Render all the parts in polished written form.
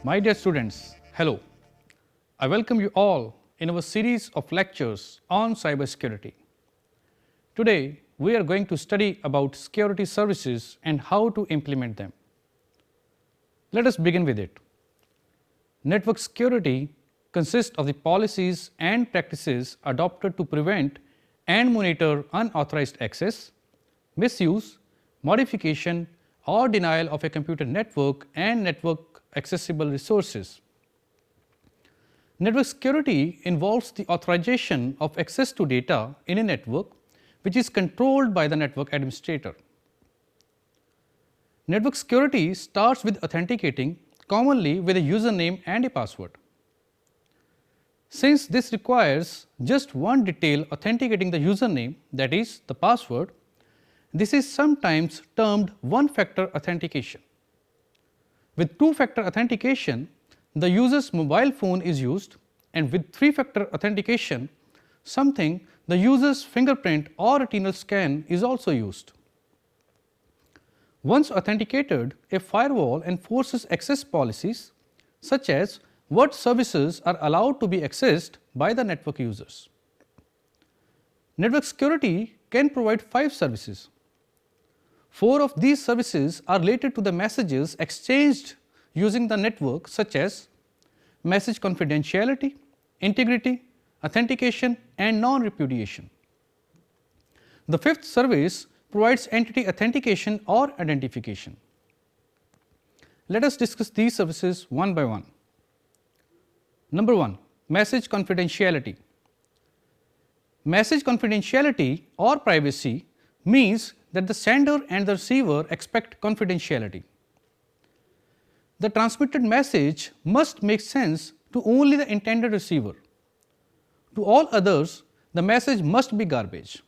My dear students, hello. I welcome you all in our series of lectures on cybersecurity. Today, we are going to study about security services and how to implement them. Let us begin with it. Network security consists of the policies and practices adopted to prevent and monitor unauthorized access, misuse, modification, or denial of a computer network and network accessible resources. Network security involves the authorization of access to data in a network which is controlled by the network administrator. Network security starts with authenticating, commonly with a username and a password. Since this requires just one detail authenticating the username, that is, the password, this is sometimes termed one-factor authentication. With two-factor authentication, the user's mobile phone is used, and with three-factor authentication, something the user's fingerprint or retinal scan is also used. Once authenticated, a firewall enforces access policies such as what services are allowed to be accessed by the network users. Network security can provide 5 services. 4 of these services are related to the messages exchanged using the network, such as message confidentiality, integrity, authentication, and non-repudiation. The 5th service provides entity authentication or identification. Let us discuss these services one by one. Number 1, message confidentiality. Message confidentiality or privacy means that the sender and the receiver expect confidentiality. The transmitted message must make sense to only the intended receiver. To all others, the message must be garbage.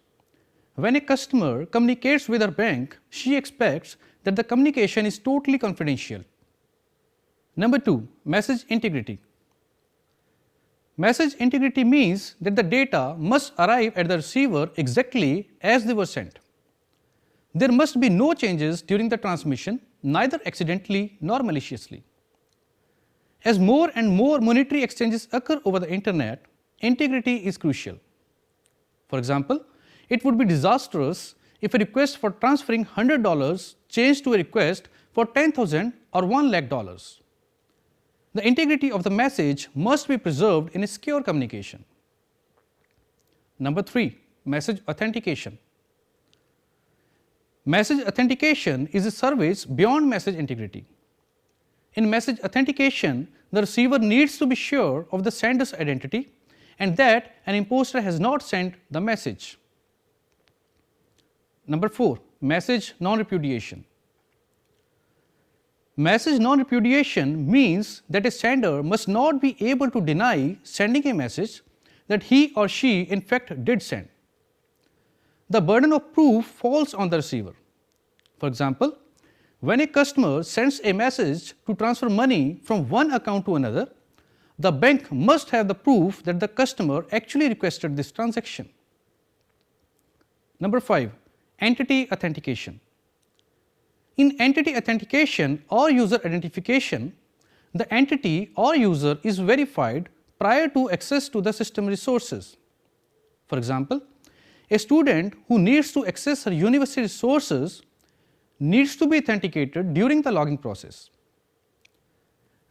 When a customer communicates with her bank, she expects that the communication is totally confidential. Number 2, message integrity. Message integrity means that the data must arrive at the receiver exactly as they were sent. There must be no changes during the transmission, neither accidentally nor maliciously. As more and more monetary exchanges occur over the internet, integrity is crucial. For example, it would be disastrous if a request for transferring $100 changed to a request for $10,000 or $1 lakh. The integrity of the message must be preserved in a secure communication. Number 3, message authentication. Message authentication is a service beyond message integrity. In message authentication, the receiver needs to be sure of the sender's identity and that an imposter has not sent the message. Number 4, message non-repudiation. Message non-repudiation means that a sender must not be able to deny sending a message that he or she in fact did send. The burden of proof falls on the receiver. For example, when a customer sends a message to transfer money from one account to another, the bank must have the proof that the customer actually requested this transaction. Number 5, entity authentication. In entity authentication or user identification, the entity or user is verified prior to access to the system resources. For example, a student who needs to access her university resources needs to be authenticated during the login process.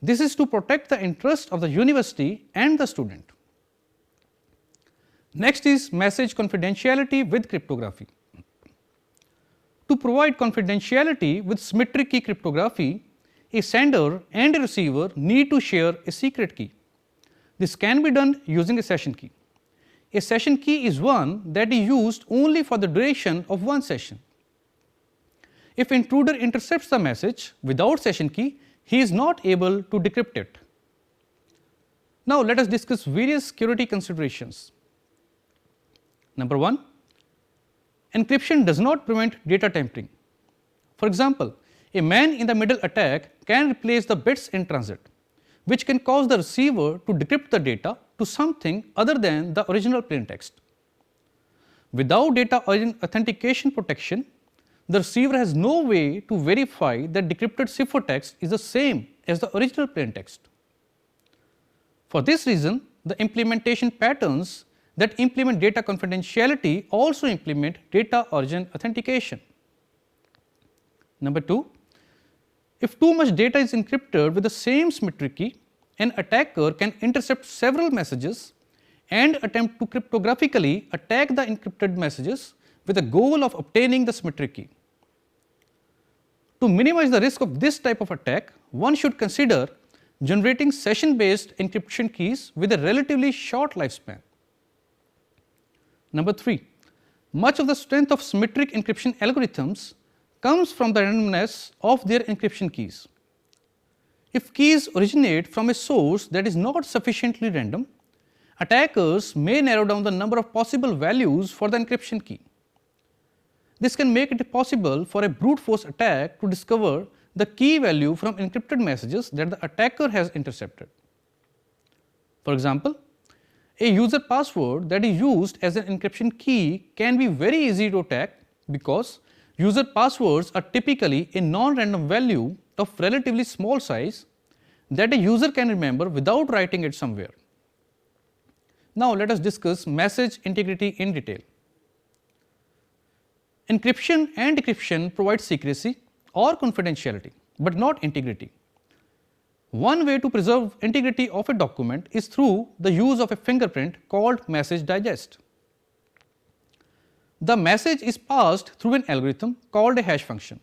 This is to protect the interest of the university and the student. Next is message confidentiality with cryptography. To provide confidentiality with symmetric key cryptography, a sender and a receiver need to share a secret key. This can be done using a session key. A session key is one that is used only for the duration of one session. If intruder intercepts the message without session key, he is not able to decrypt it. Now let us discuss various security considerations. Number 1, encryption does not prevent data tampering. For example, a man in the middle attack can replace the bits in transit, which can cause the receiver to decrypt the data to something other than the original plain text. Without data authentication protection, the receiver has no way to verify that decrypted ciphertext is the same as the original plain text. For this reason, the implementation patterns that implement data confidentiality also implement data origin authentication. Number 2, if too much data is encrypted with the same symmetry key, an attacker can intercept several messages and attempt to cryptographically attack the encrypted messages with the goal of obtaining the symmetry key. To minimize the risk of this type of attack, one should consider generating session-based encryption keys with a relatively short lifespan. Number 3, much of the strength of symmetric encryption algorithms comes from the randomness of their encryption keys. If keys originate from a source that is not sufficiently random, attackers may narrow down the number of possible values for the encryption key. This can make it possible for a brute force attack to discover the key value from encrypted messages that the attacker has intercepted. For example, a user password that is used as an encryption key can be very easy to attack because user passwords are typically a non-random value of relatively small size that a user can remember without writing it somewhere. Now let us discuss message integrity in detail. Encryption and decryption provide secrecy or confidentiality, but not integrity. One way to preserve integrity of a document is through the use of a fingerprint called message digest. The message is passed through an algorithm called a hash function.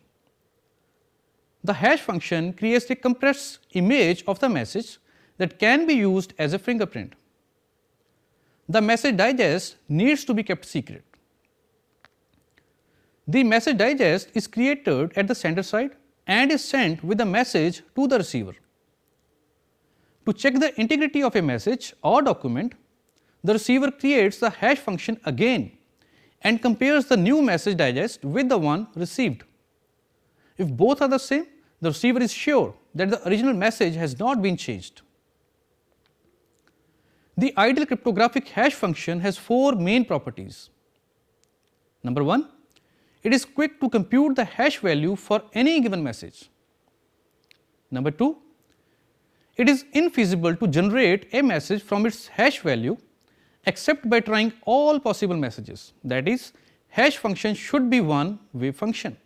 The hash function creates a compressed image of the message that can be used as a fingerprint. The message digest needs to be kept secret. The message digest is created at the sender side and is sent with the message to the receiver. To check the integrity of a message or document, the receiver creates the hash function again and compares the new message digest with the one received. If both are the same, the receiver is sure that the original message has not been changed. The ideal cryptographic hash function has 4 main properties. Number 1, it is quick to compute the hash value for any given message. Number 2, it is infeasible to generate a message from its hash value except by trying all possible messages. That is, hash function should be one wave function.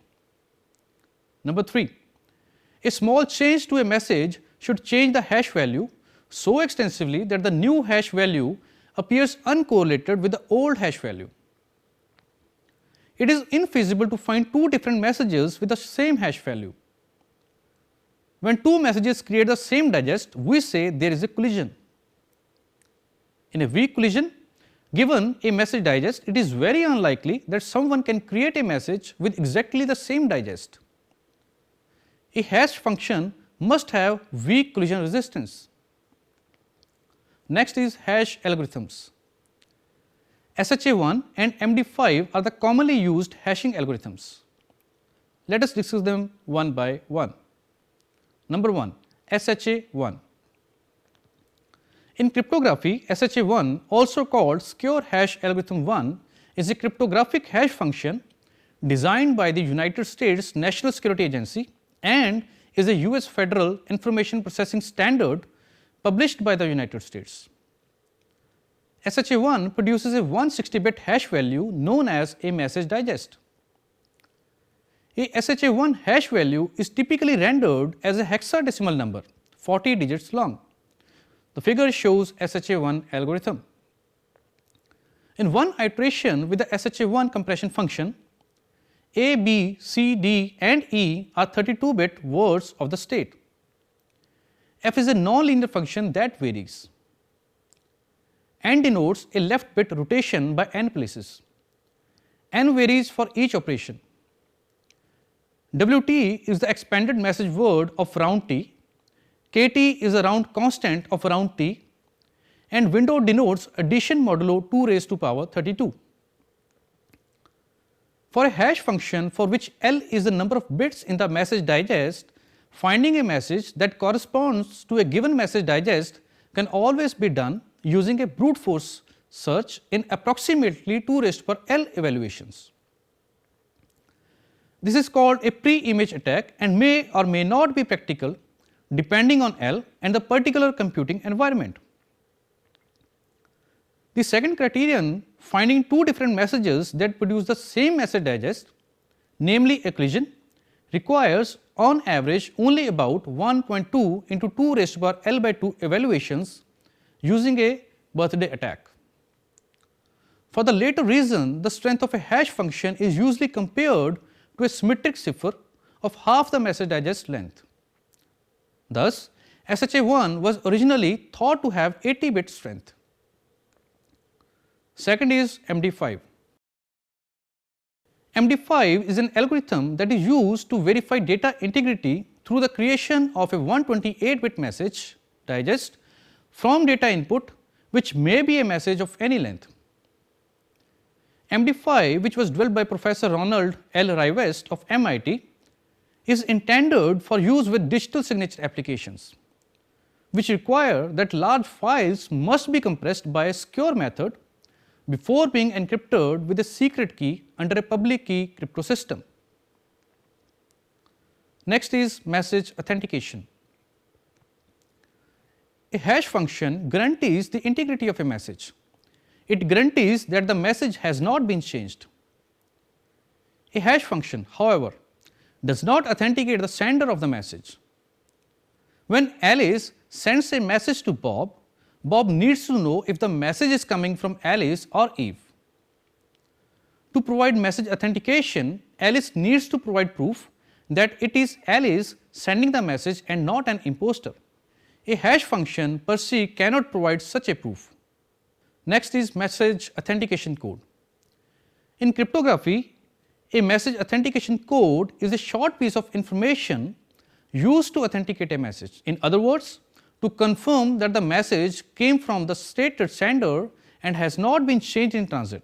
Number 3, a small change to a message should change the hash value so extensively that the new hash value appears uncorrelated with the old hash value. It is infeasible to find 2 different messages with the same hash value. When 2 messages create the same digest, we say there is a collision. In a weak collision, given a message digest, it is very unlikely that someone can create a message with exactly the same digest. A hash function must have weak collision resistance. Next is hash algorithms. SHA-1 and MD5 are the commonly used hashing algorithms. Let us discuss them one by one. Number 1, SHA-1. In cryptography, SHA-1, also called Secure Hash Algorithm 1, is a cryptographic hash function designed by the United States National Security Agency and is a US Federal Information Processing Standard published by the United States. SHA-1 produces a 160-bit hash value known as a message digest. A SHA-1 hash value is typically rendered as a hexadecimal number, 40 digits long. The figure shows SHA-1 algorithm. In one iteration with the SHA-1 compression function, A, B, C, D and E are 32-bit words of the state. F is a nonlinear function that varies and denotes a left bit rotation by n places. N varies for each operation. WT is the expanded message word of round T, KT is a round constant of round T, and window denotes addition modulo 2 raised to power 32. For a hash function for which L is the number of bits in the message digest, finding a message that corresponds to a given message digest can always be done using a brute force search in approximately 2 raised to power L evaluations. This is called a pre-image attack and may or may not be practical depending on L and the particular computing environment. The second criterion, finding two different messages that produce the same message digest, namely a collision, requires on average only about 1.2 into 2 raised to power L by 2 evaluations using a birthday attack. For the latter reason, the strength of a hash function is usually compared to a symmetric cipher of half the message digest length. Thus, SHA-1 was originally thought to have 80-bit strength. Second is MD5. MD5 is an algorithm that is used to verify data integrity through the creation of a 128-bit message digest from data input, which may be a message of any length. MD5, which was developed by Professor Ronald L. Rivest of MIT, is intended for use with digital signature applications, which require that large files must be compressed by a secure method before being encrypted with a secret key under a public key crypto system. Next is message authentication. A hash function guarantees the integrity of a message. It guarantees that the message has not been changed. A hash function, however, does not authenticate the sender of the message. When Alice sends a message to Bob, Bob needs to know if the message is coming from Alice or Eve. To provide message authentication, Alice needs to provide proof that it is Alice sending the message and not an imposter. A hash function per se cannot provide such a proof. Next is message authentication code. In cryptography, a message authentication code is a short piece of information used to authenticate a message. In other words, to confirm that the message came from the stated sender and has not been changed in transit.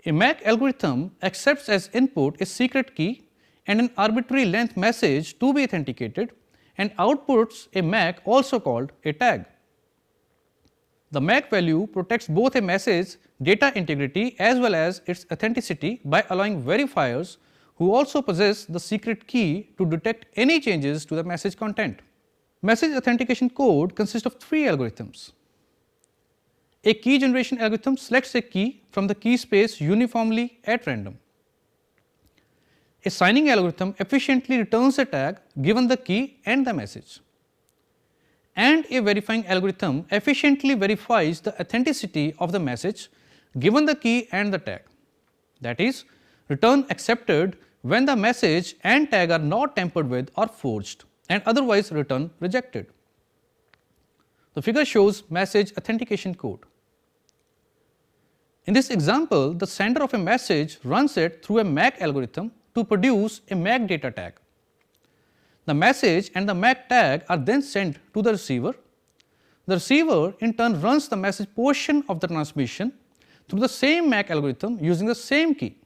A MAC algorithm accepts as input a secret key and an arbitrary length message to be authenticated and outputs a MAC also called a tag. The MAC value protects both a message data integrity as well as its authenticity by allowing verifiers who also possess the secret key to detect any changes to the message content. Message authentication code consists of three algorithms. A key generation algorithm selects a key from the key space uniformly at random. A signing algorithm efficiently returns a tag given the key and the message. And a verifying algorithm efficiently verifies the authenticity of the message given the key and the tag. That is, return accepted when the message and tag are not tampered with or forged, and otherwise return rejected. The figure shows message authentication code. In this example, the sender of a message runs it through a MAC algorithm to produce a MAC data tag. The message and the MAC tag are then sent to the receiver. The receiver in turn runs the message portion of the transmission through the same MAC algorithm using the same key,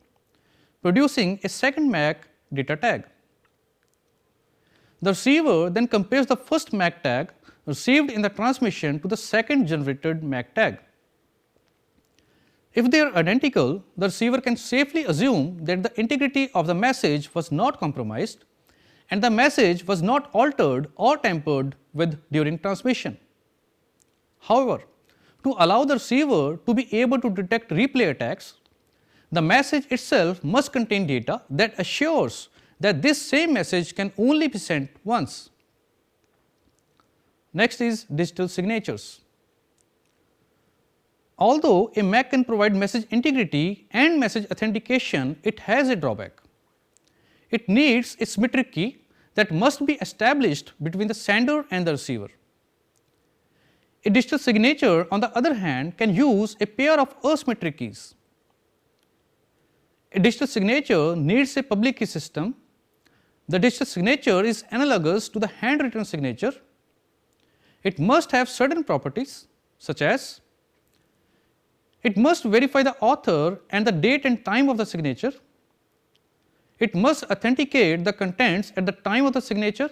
producing a second MAC data tag. The receiver then compares the first MAC tag received in the transmission to the second generated MAC tag. If they are identical, the receiver can safely assume that the integrity of the message was not compromised and the message was not altered or tampered with during transmission. However, to allow the receiver to be able to detect replay attacks, the message itself must contain data that assures that this same message can only be sent once. Next is digital signatures. Although a MAC can provide message integrity and message authentication, it has a drawback. It needs a symmetric key that must be established between the sender and the receiver. A digital signature, on the other hand, can use a pair of asymmetric keys. A digital signature needs a public key system. The digital signature is analogous to the handwritten signature. It must have certain properties, such as it must verify the author and the date and time of the signature. It must authenticate the contents at the time of the signature.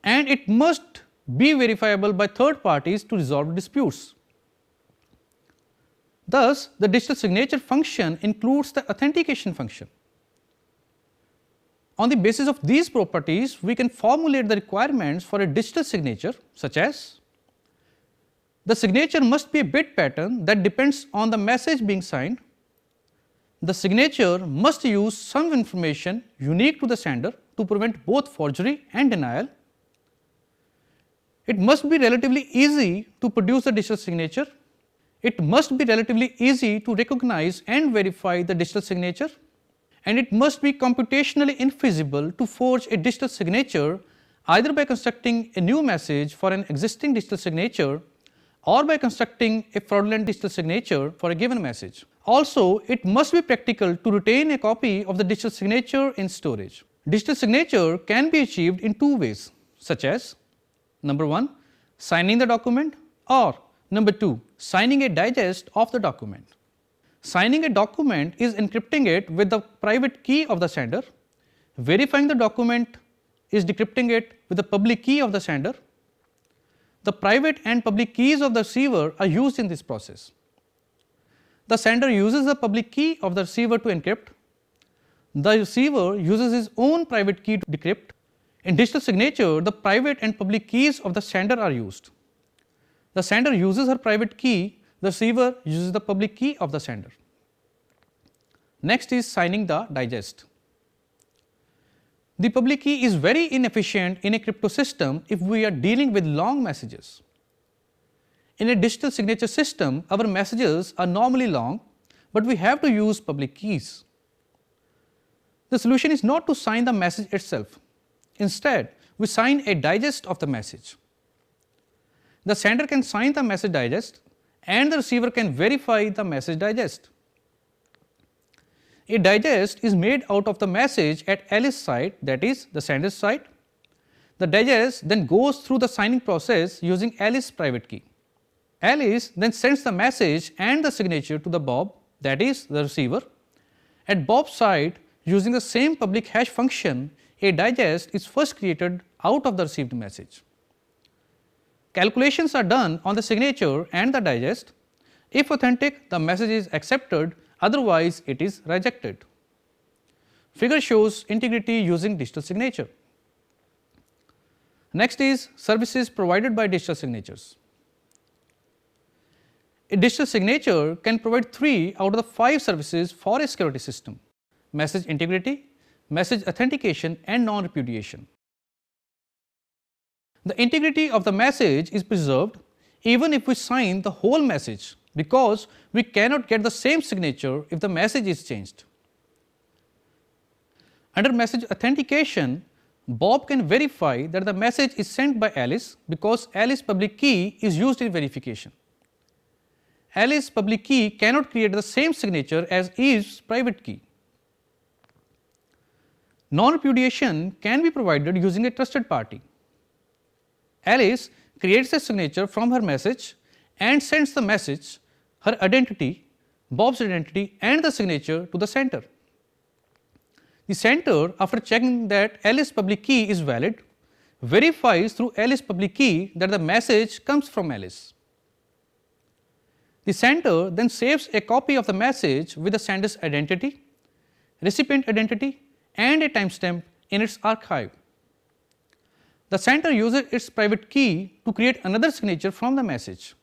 and it must be verifiable by third parties to resolve disputes. Thus, the digital signature function includes the authentication function. On the basis of these properties, we can formulate the requirements for a digital signature, such as the signature must be a bit pattern that depends on the message being signed. The signature must use some information unique to the sender to prevent both forgery and denial. It must be relatively easy to produce the digital signature. It must be relatively easy to recognize and verify the digital signature, and it must be computationally infeasible to forge a digital signature either by constructing a new message for an existing digital signature or by constructing a fraudulent digital signature for a given message. Also, it must be practical to retain a copy of the digital signature in storage. Digital signature can be achieved in two ways, such as number 1, signing the document, or number 2, signing a digest of the document. Signing a document is encrypting it with the private key of the sender. Verifying the document is decrypting it with the public key of the sender. The private and public keys of the receiver are used in this process. The sender uses the public key of the receiver to encrypt. The receiver uses his own private key to decrypt. In digital signature, the private and public keys of the sender are used. The sender uses her private key, the receiver uses the public key of the sender. Next is signing the digest. The public key is very inefficient in a crypto system if we are dealing with long messages. In a digital signature system, our messages are normally long, but we have to use public keys. The solution is not to sign the message itself. Instead, we sign a digest of the message. The sender can sign the message digest and the receiver can verify the message digest. A digest is made out of the message at Alice side, that is the sender's side. The digest then goes through the signing process using Alice's private key. Alice then sends the message and the signature to the Bob, that is the receiver. At Bob's side, using the same public hash function, a digest is first created out of the received message. Calculations are done on the signature and the digest. If authentic, the message is accepted, otherwise it is rejected. Figure shows integrity using digital signature. Next is services provided by digital signatures. A digital signature can provide 3 out of the 5 services for a security system: message integrity, message authentication, and non-repudiation. The integrity of the message is preserved even if we sign the whole message, because we cannot get the same signature if the message is changed. Under message authentication, Bob can verify that the message is sent by Alice because Alice's public key is used in verification. Alice's public key cannot create the same signature as Eve's private key. Non-repudiation can be provided using a trusted party. Alice creates a signature from her message and sends the message, her identity, Bob's identity, and the signature to the sender. The sender, after checking that Alice's public key is valid, verifies through Alice's public key that the message comes from Alice. The sender then saves a copy of the message with the sender's identity, recipient identity, and a timestamp in its archive. The sender uses its private key to create another signature from the message.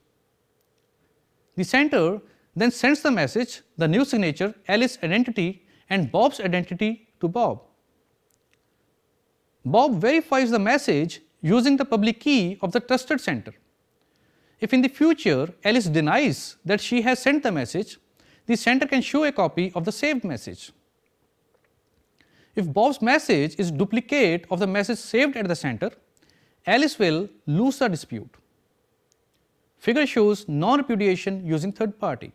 The sender then sends the message, the new signature, Alice's identity, and Bob's identity to Bob. Bob verifies the message using the public key of the trusted sender. If in the future Alice denies that she has sent the message, the sender can show a copy of the saved message. If Bob's message is duplicate of the message saved at the sender, Alice will lose the dispute. Figure shows non-repudiation using third party.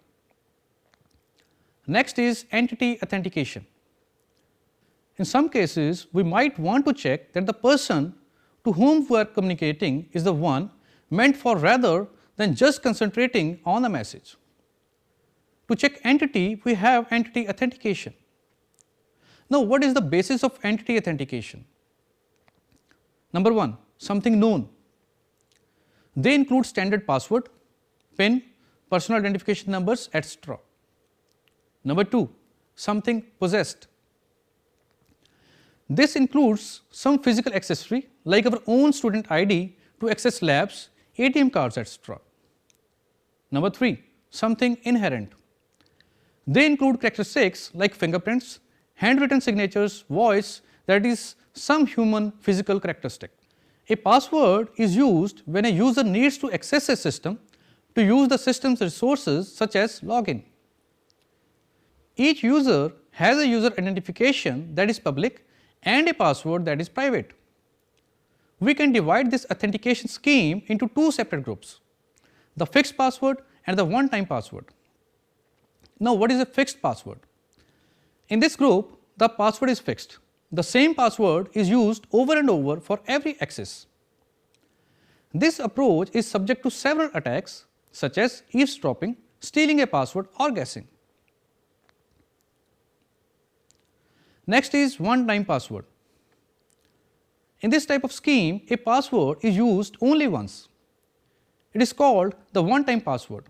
Next is entity authentication. In some cases, we might want to check that the person to whom we are communicating is the one meant for, rather than just concentrating on the message. To check entity, we have entity authentication. Now, what is the basis of entity authentication? Number 1, something known. They include standard password, PIN, personal identification numbers, etc. Number 2, something possessed. This includes some physical accessory like our own student ID to access labs, ATM cards, etc. Number 3, something inherent. They include characteristics like fingerprints, handwritten signatures, voice, that is, some human physical characteristic. A password is used when a user needs to access a system to use the system's resources such as login. Each user has a user identification that is public and a password that is private. We can divide this authentication scheme into two separate groups, the fixed password and the one-time password. Now, what is a fixed password? In this group, the password is fixed. The same password is used over and over for every access. This approach is subject to several attacks such as eavesdropping, stealing a password, or guessing. Next is one-time password. In this type of scheme, a password is used only once. It is called the one-time password.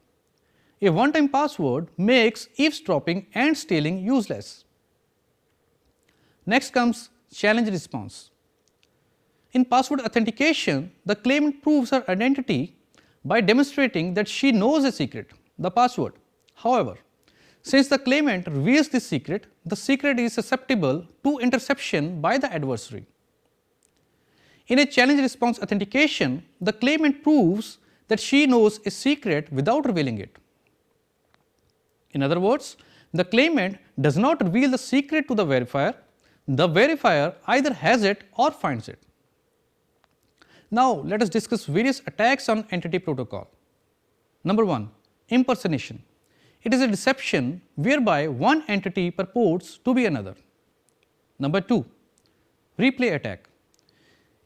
A one-time password makes eavesdropping and stealing useless. Next comes challenge response. In password authentication, the claimant proves her identity by demonstrating that she knows a secret, the password. However, since the claimant reveals this secret, the secret is susceptible to interception by the adversary. In a challenge response authentication, the claimant proves that she knows a secret without revealing it. In other words, the claimant does not reveal the secret to the verifier either has it or finds it. Now, let us discuss various attacks on entity protocol. Number 1, impersonation. It is a deception whereby one entity purports to be another. Number 2, replay attack.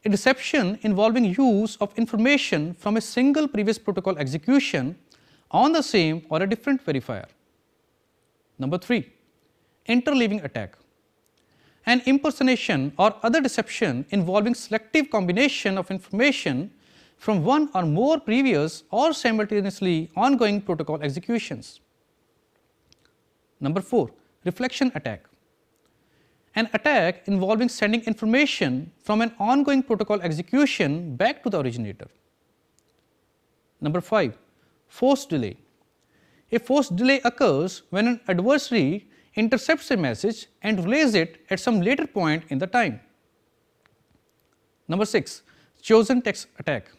A deception involving use of information from a single previous protocol execution on the same or a different verifier. Number 3, interleaving attack. An impersonation or other deception involving selective combination of information from one or more previous or simultaneously ongoing protocol executions. Number 4, reflection attack. An attack involving sending information from an ongoing protocol execution back to the originator. Number 5, forced delay. A forced delay occurs when an adversary intercepts a message and relays it at some later point in the time. Number 6, chosen text attack.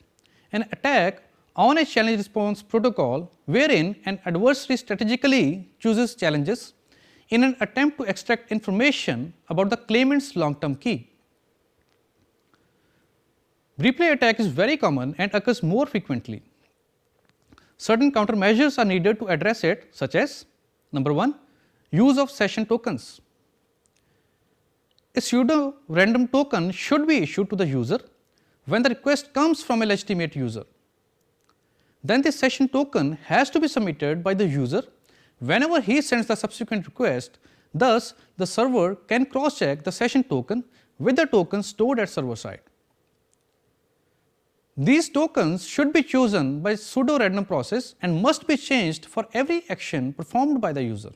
An attack on a challenge response protocol wherein an adversary strategically chooses challenges in an attempt to extract information about the claimant's long-term key. Replay attack is very common and occurs more frequently. Certain countermeasures are needed to address it, such as number 1, use of session tokens. A pseudo random token should be issued to the user when the request comes from a legitimate user. Then the session token has to be submitted by the user whenever he sends the subsequent request. Thus, the server can cross-check the session token with the token stored at server side. These tokens should be chosen by pseudo random process and must be changed for every action performed by the user.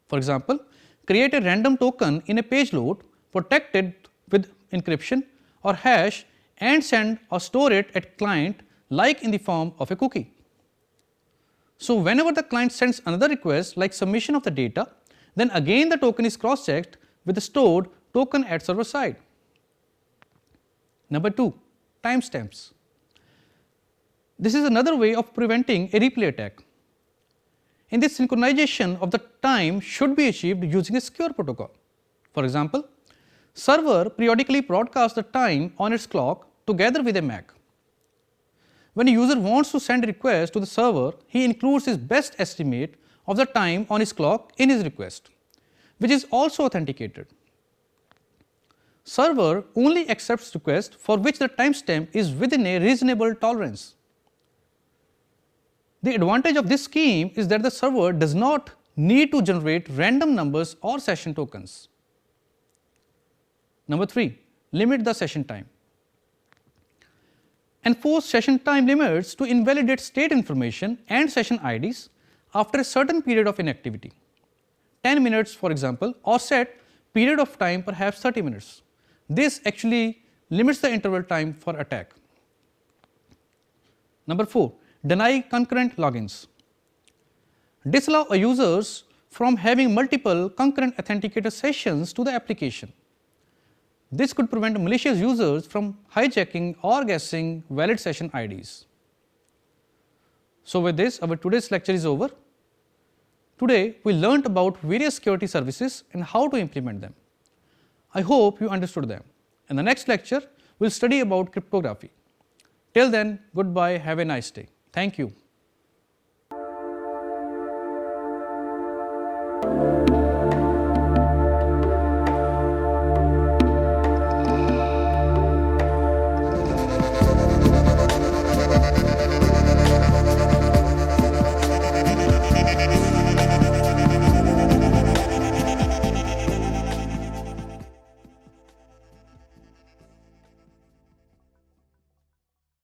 For example, create a random token in a page load protected with encryption or hash and send or store it at client like in the form of a cookie. So, whenever the client sends another request like submission of the data, then again the token is cross-checked with the stored token at server side. Number 2, timestamps. This is another way of preventing a replay attack. In this, synchronization of the time should be achieved using a secure protocol. For example, server periodically broadcasts the time on its clock together with a MAC. When a user wants to send a request to the server, he includes his best estimate of the time on his clock in his request, which is also authenticated. Server only accepts requests for which the timestamp is within a reasonable tolerance. The advantage of this scheme is that the server does not need to generate random numbers or session tokens. Number 3, limit the session time. enforce session time limits to invalidate state information and session IDs after a certain period of inactivity, 10 minutes for example, or set period of time perhaps 30 minutes. This actually limits the interval time for attack. Number 4, deny concurrent logins. Disallow users from having multiple concurrent authenticator sessions to the application. This could prevent malicious users from hijacking or guessing valid session IDs. So with this, our today's lecture is over. Today, we learnt about various security services and how to implement them. I hope you understood them. In the next lecture, we will study about cryptography. Till then, goodbye, have a nice day. Thank you.